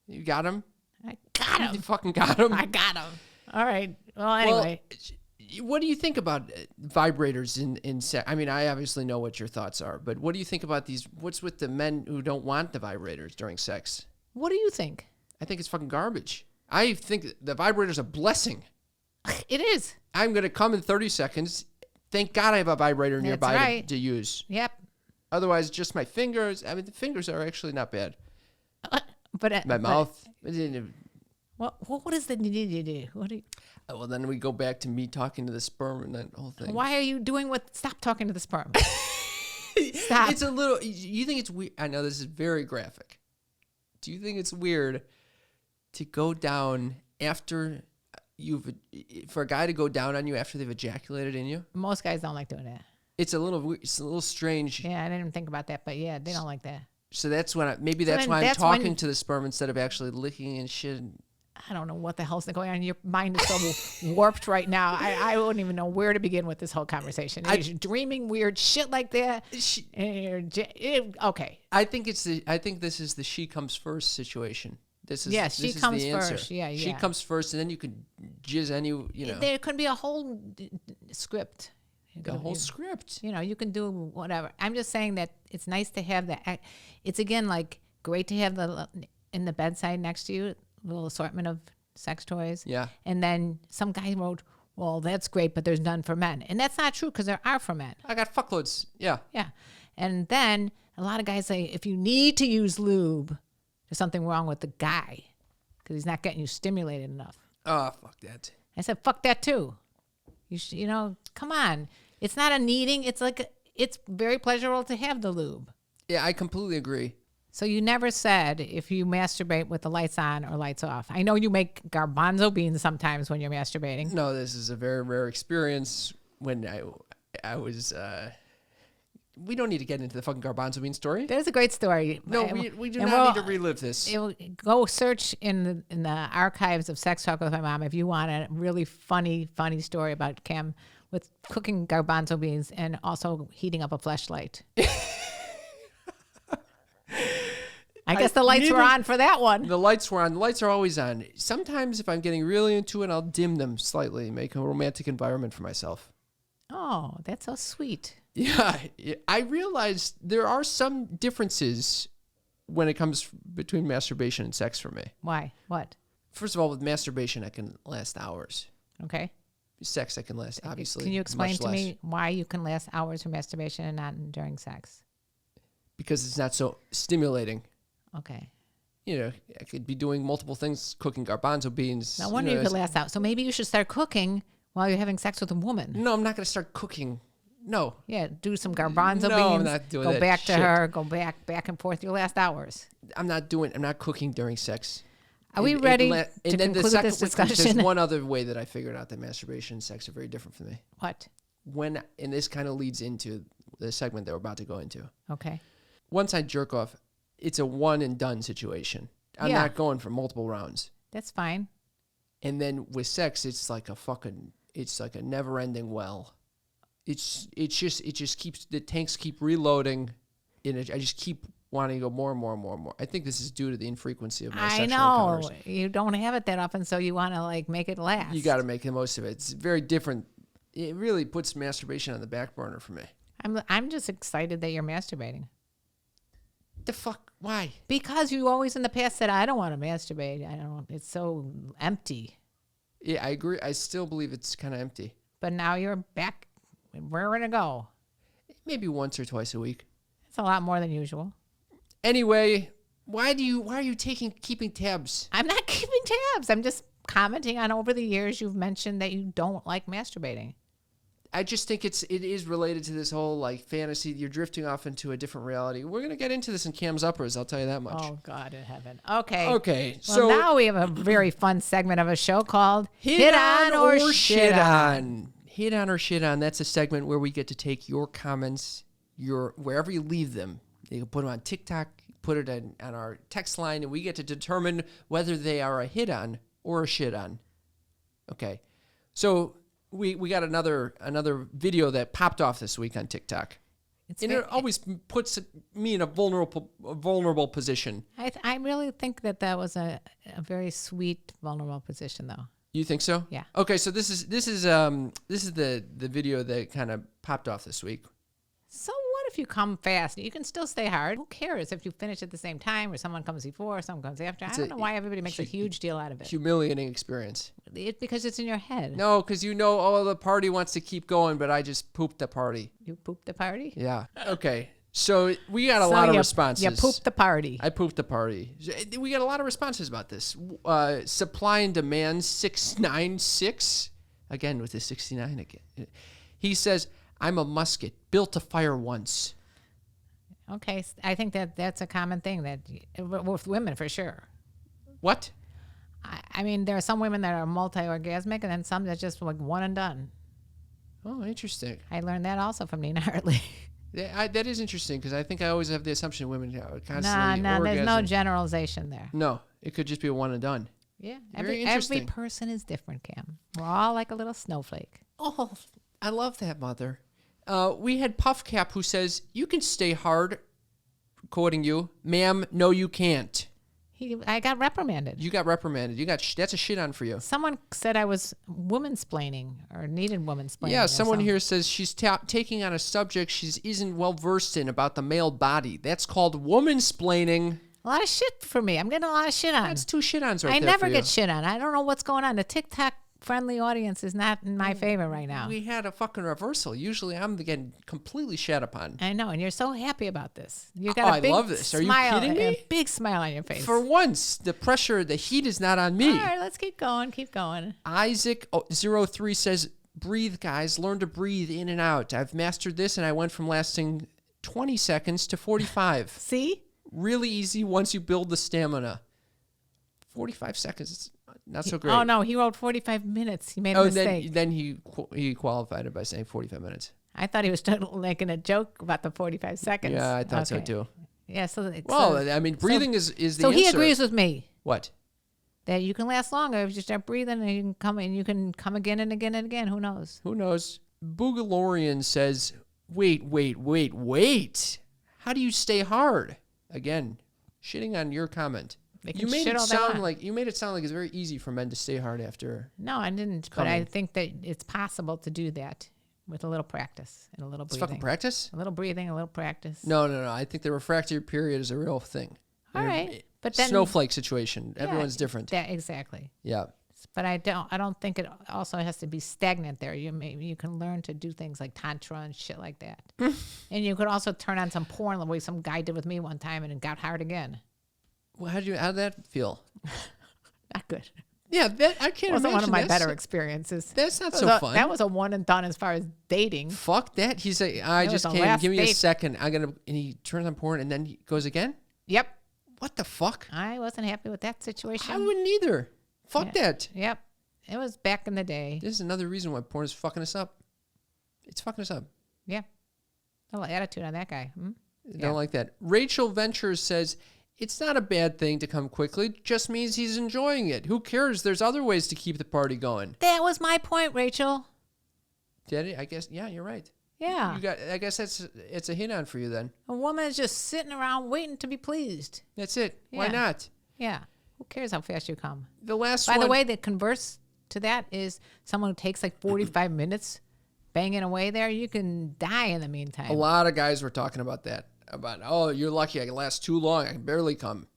You got him? I got You him. fucking got him? I got him. All right. Well, anyway. Well, what do you think about vibrators in sex? I mean, I obviously know what your thoughts are, but what do you think about these? What's with the men who don't want the vibrators during sex? What do you think? I think it's fucking garbage. I think the vibrator's a blessing. It is. I'm going to come in 30 seconds. Thank God I have a vibrator nearby right. to use. Yep. Otherwise, just my fingers. I mean, the fingers are actually not bad. But My mouth. What is the need? What do you, Well, then we go back to me talking to the sperm and that whole thing. why are you doing what? Stop talking to the sperm. Stop. It's a little. You think it's weird? I know this is very graphic. Do you think it's weird to go down after for a guy to go down on you after they've ejaculated in you? Most guys don't like doing that. It's a little strange. Yeah, I didn't even think about that, but yeah, they don't like that. So that's when maybe So that's then why I'm that's when- talking to the sperm instead of actually licking and shit. I don't know what the hell's going on. Your mind is so warped right now. I wouldn't even know where to begin with this whole conversation. You're dreaming weird shit like that. And okay. I think this is the she comes first situation. This is Yes, she this is comes the answer. first. Yeah, She yeah. comes first, and then you can jizz There could be a whole script. the whole script. You can do whatever. I'm just saying that it's nice to have that. It's again like great to have in the bedside next to you, a little assortment of sex toys. Yeah. And then some guy wrote, "Well, that's great, but there's none for men," and that's not true because there are for men. I got fuckloads. Yeah. Yeah. And then a lot of guys say if you need to use lube, there's something wrong with the guy because he's not getting you stimulated enough. Oh, fuck that. I said, fuck that too. Come on. It's not a needing. It's like it's very pleasurable to have the lube. Yeah, I completely agree. So you never said if you masturbate with the lights on or lights off. I know you make garbanzo beans sometimes when you're masturbating. No, this is a very rare experience. When I was, we don't need to get into the fucking garbanzo bean story. There's a great story. No, we do not need to relive this. Go search in the archives of Sex Talk with My Mom if you want a really funny story about Cam with cooking garbanzo beans and also heating up a fleshlight. I guess the lights were on for that one. The lights were on. The lights are always on. Sometimes if I'm getting really into it, I'll dim them slightly, make a romantic environment for myself. Oh, that's so sweet. Yeah, I realized there are some differences when it comes between masturbation and sex for me. Why? What? First of all, with masturbation, I can last hours. Okay. Sex, I can last, obviously. Can you explain much to less. me why you can last hours for masturbation and not during sex? Because it's not so stimulating. Okay. You know, I could be doing multiple things, cooking garbanzo beans. No wonder you could last out. So maybe you should start cooking while you're having sex with a woman. No, I'm not going to start cooking. No. Yeah, do some garbanzo beans. No, I'm not doing go that back shit. to her. Go back and forth. Your last hours. I'm not cooking during sex. Are we ready to and then conclude this discussion? There's one other way that I figured out that masturbation and sex are very different for me. What? And this kind of leads into the segment that we're about to go into. Okay. Once I jerk off, it's a one and done situation. I'm Yeah. not going for multiple rounds. That's fine. And then with sex, it's like a never ending well. It just keeps, the tanks keep reloading, and I just keep wanting to go more and more and more and more. I think this is due to the infrequency of my sexual encounters. You don't have it that often, so you want to like make it last. You got to make the most of it. It's very different. It really puts masturbation on the back burner for me. I'm just excited that you're masturbating. The fuck? Why? Because you always in the past said I don't want to masturbate. I don't. It's so empty. Yeah, I agree. I still believe it's kind of empty. But now you're back, raring to go. Maybe once or twice a week. It's a lot more than usual. Anyway, why are you keeping tabs? I'm not keeping tabs. I'm just commenting on over the years you've mentioned that you don't like masturbating. I just think it is related to this whole like fantasy. You're drifting off into a different reality. We're gonna get into this in Cam's uppers. I'll tell you that much. Oh God in heaven. Okay. Okay. Well, So now we have a very fun segment of a show called Hit on or Shit On. Hit on or shit on. That's a segment where we get to take your comments, wherever you leave them. You can put them on TikTok, put it on our text line, and we get to determine whether they are a hit on or a shit on. Okay. So we got another video that popped off this week on TikTok. And it always puts me in a vulnerable position. I really think that was a very sweet, vulnerable position, though. You think so? Yeah. Okay, so this is the video that kind of popped off this week. So what if you come fast? You can still stay hard. Who cares if you finish at the same time or someone comes before or someone comes after? I don't know why everybody makes a huge deal out of it. Humiliating experience. Because it's in your head. No, because the party wants to keep going, but I just pooped the party. You pooped the party? Yeah. Okay. So we got a lot of responses. You pooped the party. I pooped the party. We got a lot of responses about this. Supply and demand 696. Again, with the 69 again. He says, I'm a musket, built to fire once. Okay. I think that's a common thing with women for sure. What? I mean, there are some women that are multi-orgasmic and then some that just like one and done. Oh, interesting. I learned that also from Nina Hartley. Yeah, that is interesting because I think I always have the assumption women are constantly No, there's no orgasming. generalization there. No, it could just be a one and done. Yeah, Very every interesting. person is different, Cam. We're all like a little snowflake. Oh, I love that, Mother. We had Puff Cap who says, you can stay hard, quoting you, ma'am, no you can't. I got reprimanded. You got reprimanded. That's a shit on for you. Someone said I was woman-splaining or needed woman-splaining. Yeah, someone here says she's taking on a subject she isn't well versed in about the male body. That's called woman-splaining. A lot of shit for me. I'm getting a lot of shit on. That's two shit-ons right I there never for get you. shit on. I don't know what's going on. The TikTok-friendly audience is not in my favor right now. We had a fucking reversal. Usually I'm getting completely shat upon. I know, and you're so happy about this. You got Oh, a I big love this. Are you smile, kidding me? A big smile on your face. For once, the pressure, the heat is not on me. All right, let's keep going. Keep going. Isaac 03 says, Breathe, guys. Learn to breathe in and out. I've mastered this, and I went from lasting 20 seconds to 45. See? Really easy once you build the stamina. 45 seconds, is not so great. Oh, no, he wrote 45 minutes. He made a mistake. Then he qualified it by saying 45 minutes. I thought he was making a joke about the 45 seconds. Yeah, I thought so Okay. too. Yeah, so it's I mean, breathing is the so he answer. agrees with me What? that you can last longer if you start breathing and you can come again and again and again. Who knows? Who knows? Boogalorian says, wait. How do you stay hard? Again, shitting on your comment. They can You made shit it all they sound want. like it's very easy for men to stay hard after. No, I didn't. But I Coming. think that it's possible to do that with a little practice and a little It's breathing. fucking practice? A little breathing, a little practice. No. I think the refractory period is a real thing. All right, but then Snowflake situation. Yeah, Everyone's different. Exactly. Yeah. But I don't think it also has to be stagnant there. You can learn to do things like tantra and shit like that. And you could also turn on some porn the way some guy did with me one time and it got hard again. Well, how'd that feel? Not good. Yeah, I can't Wasn't imagine one of my that's- better experiences. That's not That so was fun. That was a one and done as far as dating. Fuck that. He's like, I That just was the came. last Give me a date. second. And he turns on porn and then he goes again? Yep. What the fuck? I wasn't happy with that situation. I wouldn't either. Fuck Yeah. that. Yep. It was back in the day. This is another reason why porn is fucking us up. It's fucking us up. Yeah. A little attitude on that guy. Hmm? I Yeah. don't like that. Rachel Ventures says, it's not a bad thing to come quickly. It just means he's enjoying it. Who cares? There's other ways to keep the party going. That was my point, Rachel. Daddy, I guess, yeah, you're right. Yeah. I guess it's a hit on for you then. A woman is just sitting around waiting to be pleased. That's it. Why Yeah. not? Yeah. Who cares how fast you come? The last By one. the way, the converse to that is someone who takes like 45 minutes banging away there. You can die in the meantime. a lot of guys were talking about that. About, oh, you're lucky. I can last too long. I can barely come.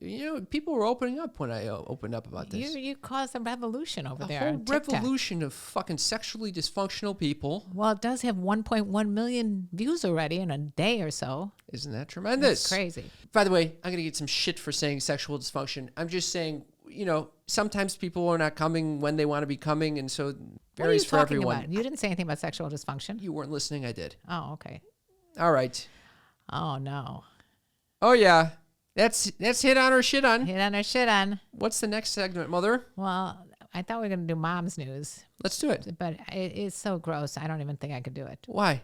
You know, people were opening up when I opened up about this. You caused a revolution over A there. whole on TikTok. revolution of fucking sexually dysfunctional people. Well, it does have 1.1 million views already in a day or so. Isn't that tremendous? It's crazy. By the way, I'm going to get some shit for saying sexual dysfunction. I'm just saying, you know, sometimes people are not coming when they want to be coming, and so it What are you varies for talking everyone. about? You didn't say anything about sexual dysfunction. You weren't listening. I did. Oh, okay. All right. Oh, no. Oh, yeah. That's hit on or shit on. Hit on or shit on. What's the next segment, Mother? Well, I thought we were going to do mom's news, Let's do it. but it's so gross. I don't even think I could do it. Why?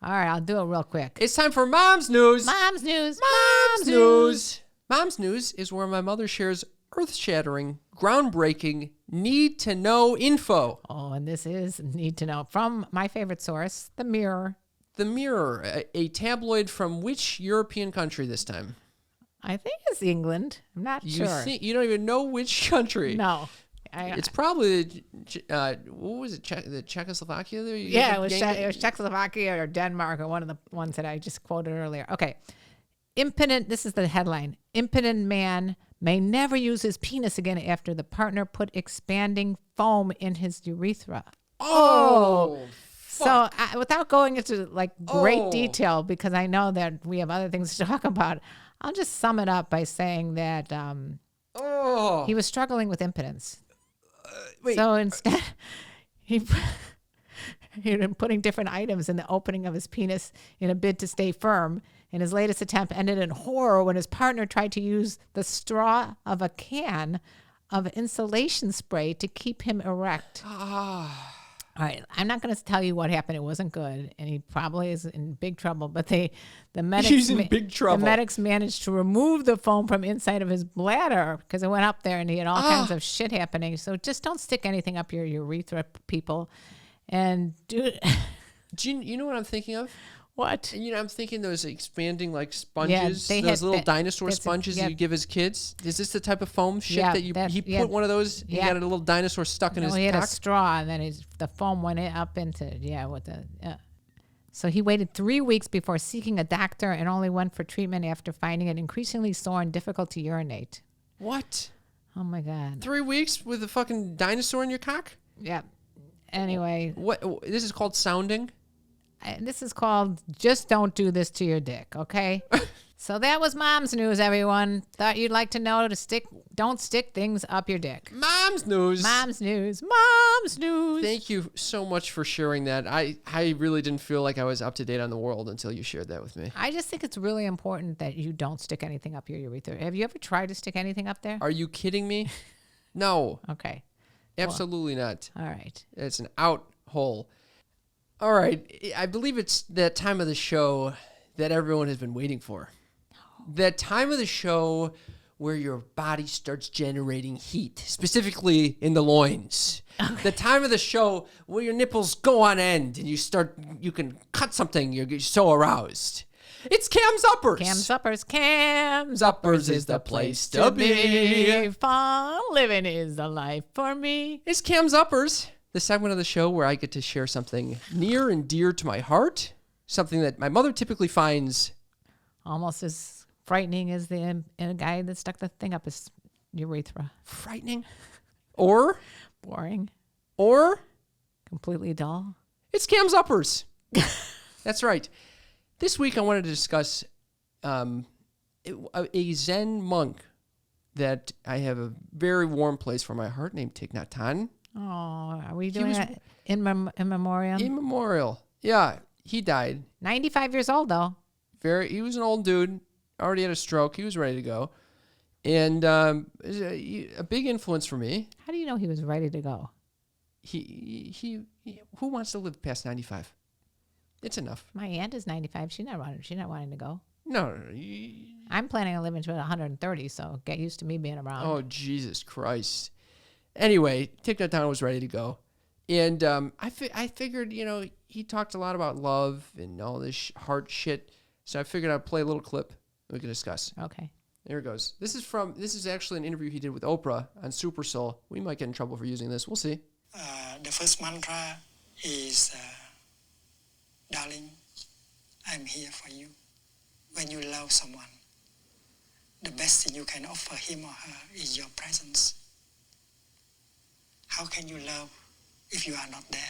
All right, I'll do it real quick. It's time for Mom's News. Mom's news. Mom's News. Mom's News is where my mother shares earth-shattering, groundbreaking, need-to-know info. Oh, and this is need to know from my favorite source, The Mirror. The Mirror, a tabloid from which European country this time? I think it's England. I'm not You sure. think you don't even know which country? No. It's probably what was it? The Czechoslovakia? There? Yeah, it was Czechoslovakia or Denmark or one of the ones that I just quoted earlier. Okay. Impotent, this is the headline. Impotent man may never use his penis again after the partner put expanding foam in his urethra. Oh, So without going into like great Oh. detail, because I know that we have other things to talk about, I'll just sum it up by saying that oh. he was struggling with impotence. Wait. So instead, he'd been putting different items in the opening of his penis in a bid to stay firm. And his latest attempt ended in horror when his partner tried to use the straw of a can of insulation spray to keep him erect. All right, I'm not going to tell you what happened. It wasn't good, and he probably is in big trouble. But the medics, He's in big trouble. The medics managed to remove the foam from inside of his bladder because it went up there, and he had all kinds of shit happening. So just don't stick anything up your urethra, people. And dude, Do you know what I'm thinking of? what? And, I'm thinking those expanding like sponges, they those had little that- dinosaur that's a- sponges yeah. that you give his kids. Is this the type of foam shit Yeah, that he yeah. put one of those? He Yeah. got a little dinosaur stuck in No, his he had a cock? straw, and then the foam went up into So he waited 3 weeks before seeking a doctor, and only went for treatment after finding it increasingly sore and difficult to urinate. What? Oh my God. 3 weeks with a fucking dinosaur in your cock? Yeah. Anyway, What? This is called sounding. this is called "Just Don't Do This to Your Dick," okay? So that was mom's news, everyone. Thought you'd like to know don't stick things up your dick. Mom's news. Mom's news. Mom's news. Thank you so much for sharing that. I really didn't feel like I was up to date on the world until you shared that with me. I just think it's really important that you don't stick anything up your urethra. Have you ever tried to stick anything up there? Are you kidding me? No. Okay. Absolutely not. All right. It's an out hole. All right. I believe it's that time of the show that everyone has been waiting for. That time of the show where your body starts generating heat, specifically in the loins. Okay. The time of the show where your nipples go on end and you can cut something, you're so aroused. It's Cam's Uppers. Cam's Uppers. Cam's Uppers is the place to be. Fun living is the life for me. It's Cam's Uppers, the segment of the show where I get to share something near and dear to my heart, something that my mother typically finds almost as frightening as the guy that stuck the thing up his urethra. Frightening? Or? Boring. Or? Completely dull. It's Cam's Uppers. That's right. This week I wanted to discuss a Zen monk that I have a very warm place for my heart named Thich Nhat Hanh. Oh, are we doing it in memoriam? In memorial. Yeah, he died. 95 years old, though. He was an old dude. Already had a stroke. He was ready to go. And a big influence for me. How do you know he was ready to go? He who wants to live past 95? It's enough. My aunt is 95. She's not wanting to go. No. I'm planning on living to 130, so get used to me being around. Oh, Jesus Christ. Anyway, Thich Nhat Hanh was ready to go. And I figured, he talked a lot about love and all this heart shit. So I figured I'd play a little clip we can discuss. Okay. There it goes. This is actually an interview he did with Oprah on Super Soul. We might get in trouble for using this. We'll see. The first mantra is, darling, I'm here for you. When you love someone, the best thing you can offer him or her is your presence. How can you love if you are not there?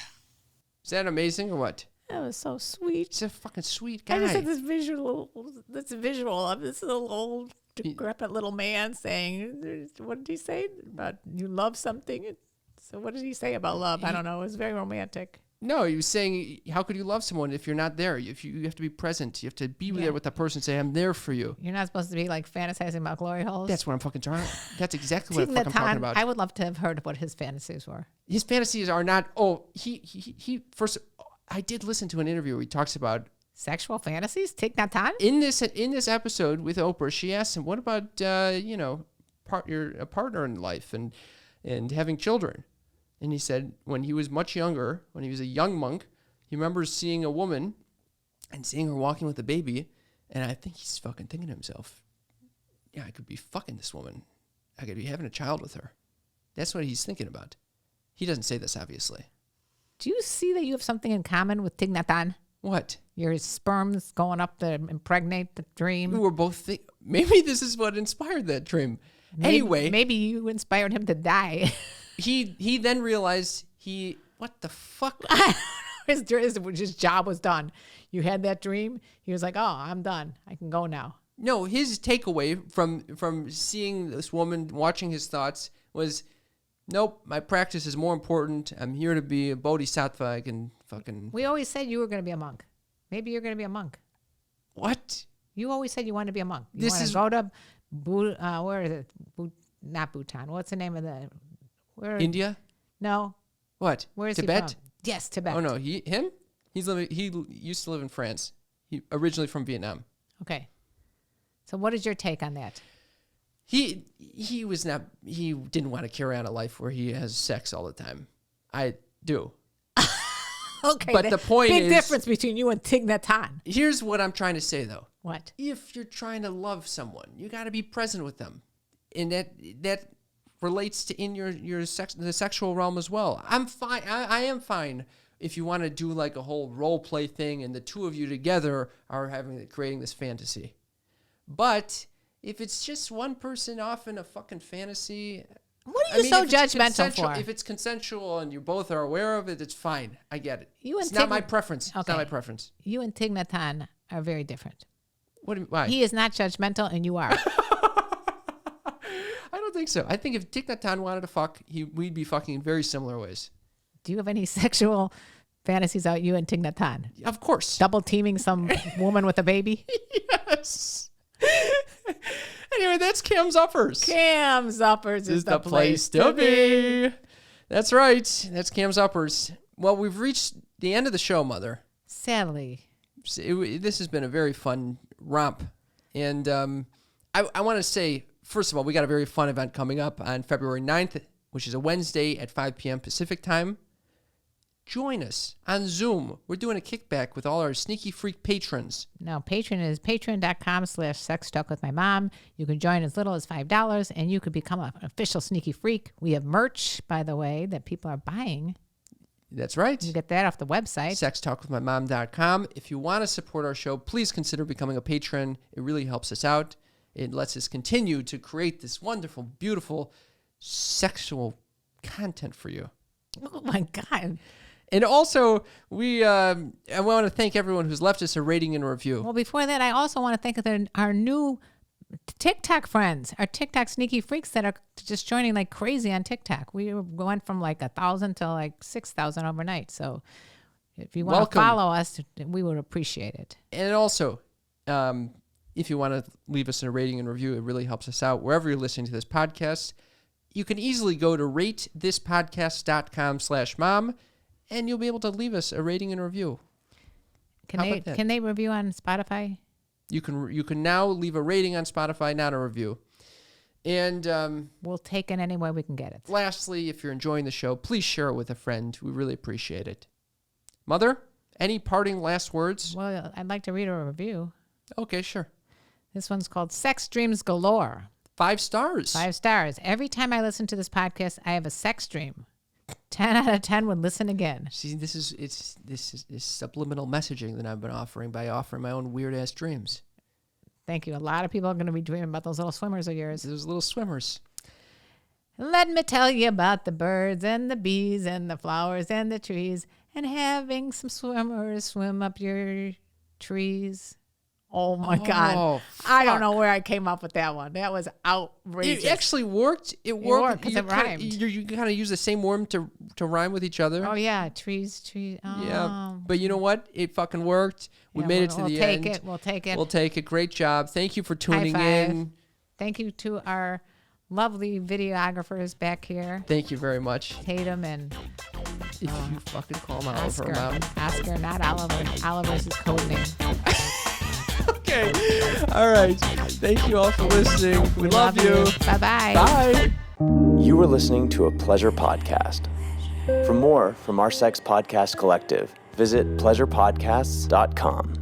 Is that amazing or what? That was so sweet. He's a fucking sweet guy. I just had this visual of this little old, decrepit little man saying, what did he say? About you love something? So what did he say about love? I don't know. It was very romantic. No, he was saying, how could you love someone if you're not there? If you have to be present. You have to be there with that person and say, I'm there for you. You're not supposed to be like fantasizing about glory holes. That's what I'm fucking talking about. That's exactly what I'm talking about. I would love to have heard what his fantasies were. His fantasies are not, he first, I did listen to an interview where he talks about sexual fantasies. Thich Nhat Hanh? In this episode with Oprah, she asked him, what about, a partner in life and having children? And he said when he was much younger, when he was a young monk, he remembers seeing a woman and seeing her walking with a baby. And I think he's fucking thinking to himself, yeah, I could be fucking this woman. I could be having a child with her. That's what he's thinking about. He doesn't say this, obviously. Do you see that you have something in common with Thich Nhat Hanh? What? Your sperms going up to impregnate the dream. We were both maybe this is what inspired that dream. Maybe you inspired him to die. He then realized what the fuck? his job was done. You had that dream. He was like, oh, I'm done. I can go now. No, his takeaway from seeing this woman, watching his thoughts was, nope, my practice is more important. I'm here to be a bodhisattva. I can fucking... We always said you were going to be a monk. Maybe you're going to be a monk. What? You always said you wanted to be a monk. You want to go to, where is it? Not Bhutan. What's the name of the... India? No. What? Where's Tibet? he from? Yes, Tibet. Oh no, he used to live in France. He originally from Vietnam. Okay. So what is your take on that? He didn't want to carry on a life where he has sex all the time. I do. Okay. But the point is, big difference between you and Thich Nhat Hanh. Here's what I'm trying to say though. What? If you're trying to love someone, you got to be present with them. And that relates to in the sexual realm as well. I'm fine. I am fine if you want to do like a whole role play thing and the two of you together are creating this fantasy. But if it's just one person off in a fucking fantasy, what are you so judgmental for? If it's consensual and you both are aware of it, it's fine. I get it. It's not my preference. Okay. It's not my preference. You and Thich Nhat Hanh are very different. Why? He is not judgmental, and you are. I don't think so. I think if Thich Nhat Hanh wanted to fuck, we'd be fucking in very similar ways. Do you have any sexual fantasies about you and Thich Nhat Hanh? Of course. Double teaming some woman with a baby? Yes. Anyway, that's Cam's Uppers. Cam's Uppers is the place to be. That's right. That's Cam's Uppers. Well, we've reached the end of the show, Mother. Sadly. This has been a very fun romp. And I want to say, first of all, we got a very fun event coming up on February 9th, which is a Wednesday at 5 p.m. Pacific time. Join us on Zoom. We're doing a kickback with all our Sneaky Freak patrons. Now, Patreon is patreon.com/sextalkwithmymom. You can join as little as $5, and you could become an official Sneaky Freak. We have merch, by the way, that people are buying. That's right. You get that off the website. sextalkwithmymom.com. If you want to support our show, please consider becoming a patron. It really helps us out. It lets us continue to create this wonderful, beautiful, sexual content for you. Oh, my God. And also, I want to thank everyone who's left us a rating and review. Well, before that, I also want to thank our new TikTok friends, our TikTok Sneaky Freaks that are just joining like crazy on TikTok. We went from like 1,000 to like 6,000 overnight. So if you want to follow us, we would appreciate it. And also, if you want to leave us a rating and review, it really helps us out. Wherever you're listening to this podcast, you can easily go to ratethispodcast.com/mom, and you'll be able to leave us a rating and review. Can they review on Spotify? You can now leave a rating on Spotify, not a review. And we'll take it any way we can get it. Lastly, if you're enjoying the show, please share it with a friend. We really appreciate it. Mother, any parting last words? Well, I'd like to read a review. Okay, sure. This one's called Sex Dreams Galore. 5 stars. 5 stars. Every time I listen to this podcast, I have a sex dream. 10 out of 10 would listen again. See, this is subliminal messaging that I've been offering by offering my own weird ass dreams. Thank you. A lot of people are going to be dreaming about those little swimmers of yours. Those little swimmers. Let me tell you about the birds and the bees and the flowers and the trees and having some swimmers swim up your trees. Oh, my God. I don't know where I came up with that one. That was outrageous. It actually worked. It worked because it rhymed. You kind of use the same worm to rhyme with each other. Oh, yeah. Trees. Oh. Yeah. But you know what? It fucking worked. We made it to the end. We'll take it. We'll take it. Great job. Thank you for tuning in. Thank you to our lovely videographers back here. Thank you very much. Tatum and... If you fucking call him Oliver, Mom. Oscar, not Oliver. Oliver's his code name. Okay. All right. Thank you all for listening. We love you. Bye-bye. Bye. You were listening to a Pleasure Podcast. For more from our Sex Podcast Collective, visit pleasurepodcasts.com.